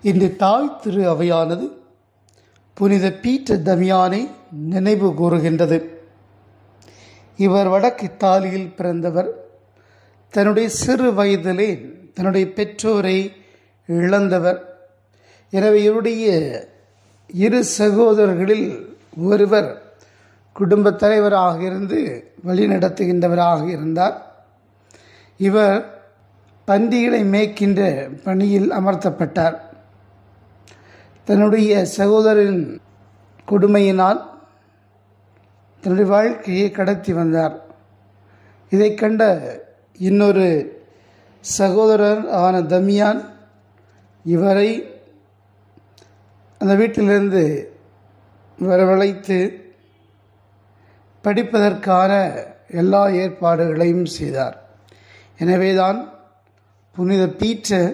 இந்த தாய் திரு அவையானது புனித பீட்டர் தமியானை நினைவு கூறுகின்றது. இவர் வடக்கு இத்தாலியில் பிறந்தவர். தன்னுடைய சிறு வயதிலே தன்னுடைய பெற்றோரை இழந்தவர். எனவே இவருடைய இரு சகோதரர்களில் ஒருவர் குடும்பத் தலைவராக இருந்து வழிநடத்துகின்றவராக இருந்தார். இவர் பன்றிகளை மேய்க்கின்ற பணியில் அமர்த்தப்பட்டார். தன்னுடைய சகோதரின் கொடுமையினால் தன்னுடைய வாழ்க்கையை கடத்தி வந்தார். இதை கண்ட இன்னொரு சகோதரர் ஆன தமியான் இவரை அந்த வீட்டிலிருந்து வரவழைத்து படிப்பதற்கான எல்லா ஏற்பாடுகளையும் செய்தார். எனவேதான் புனித பீட்டர்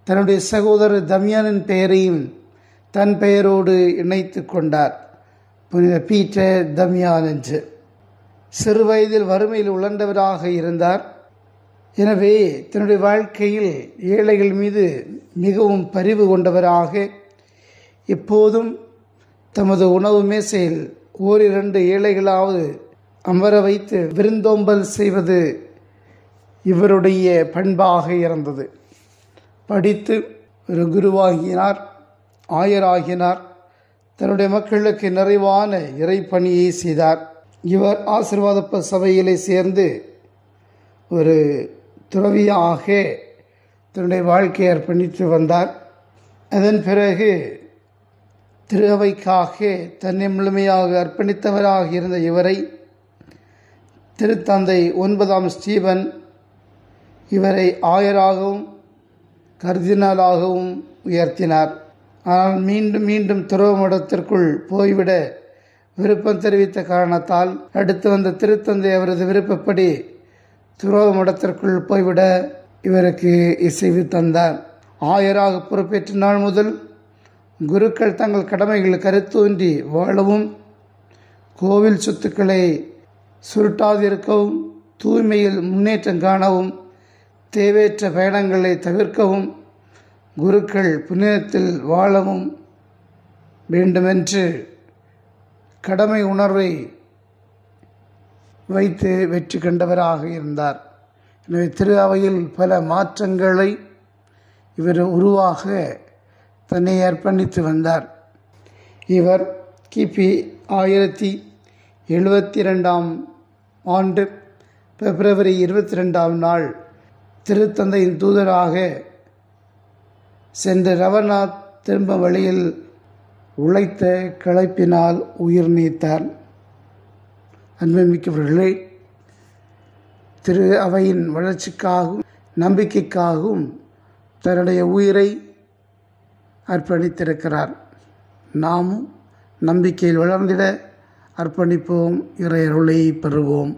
தன்னுடைய சகோதரர் தமியானின் பெயரையும் தன் பெயரோடு இணைத்து கொண்டார். புனித பீட்டர் தமியான் என்று. சிறு வயதில் வறுமையில் உழண்டவராக இருந்தார். எனவே தன்னுடைய வாழ்க்கையில் ஏழைகள் மீது மிகவும் பரிவு கொண்டவராக எப்போதும் தமது உணவு மேசையில் ஓரிரண்டு ஏழைகளாவது அமர வைத்து விருந்தோம்பல் செய்வது இவருடைய பண்பாக இருந்தது. படித்து ஒரு குருவாகினார், ஆயராகினார். தன்னுடைய மக்களுக்கு நிறைவான இறைப்பணியை செய்தார். இவர் ஆசீர்வாத சபையிலே சேர்ந்து ஒரு துறவியாக தன்னுடைய வாழ்க்கையை அர்ப்பணித்து வந்தார். அதன் பிறகு திரு அவைக்காக தன்னை முழுமையாக அர்ப்பணித்தவராக இருந்த இவரை திருத்தந்தை 9ஆம் ஸ்டீபன் இவரை ஆயராகவும் கர்தினாலாகவும் உயர்த்தினார். ஆனால் மீண்டும் மீண்டும் துறவு மடத்திற்குள் போய்விட விருப்பம் தெரிவித்த காரணத்தால் அடுத்து வந்த திருத்தந்தை அவரது விருப்பப்படி துறவு மடத்திற்குள் போய்விட இவருக்கு இசைவு தந்தார். ஆயராக பொறுப்பேற்ற நாள் முதல் குருக்கள் தங்கள் கடமைகள் கருத்தூன்றி வாழவும், கோவில் சொத்துக்களை சுருட்டாதிருக்கவும், தூய்மையில் முன்னேற்றம் காணவும், தேவையற்ற பயணங்களை தவிர்க்கவும், குருக்கள் புனிதத்தில் வாழவும் வேண்டுமென்று கடமை உணர்வை வைத்து வெற்றி கண்டவராக இருந்தார். எனவே திரு அவையில் பல மாற்றங்களை இவர் உருவாக தன்னை அர்ப்பணித்து வந்தார். இவர் கிபி 1072ஆம் ஆண்டு பிப்ரவரி 22ஆம் நாள் திருத்தந்தையின் தூதராக சென்ற ரவநாத் திரும்ப வழியில் உழைத்த களைப்பினால் உயிர் நீத்தார். அன்புமிக்கவர்களே, திரு அவையின் வளர்ச்சிக்காகவும் நம்பிக்கைக்காகவும் தன்னுடைய உயிரை அர்ப்பணித்திருக்கிறார். நாமும் நம்பிக்கையில் வளர்ந்திட அர்ப்பணிப்போம். இறை அருளை பெறுவோம்.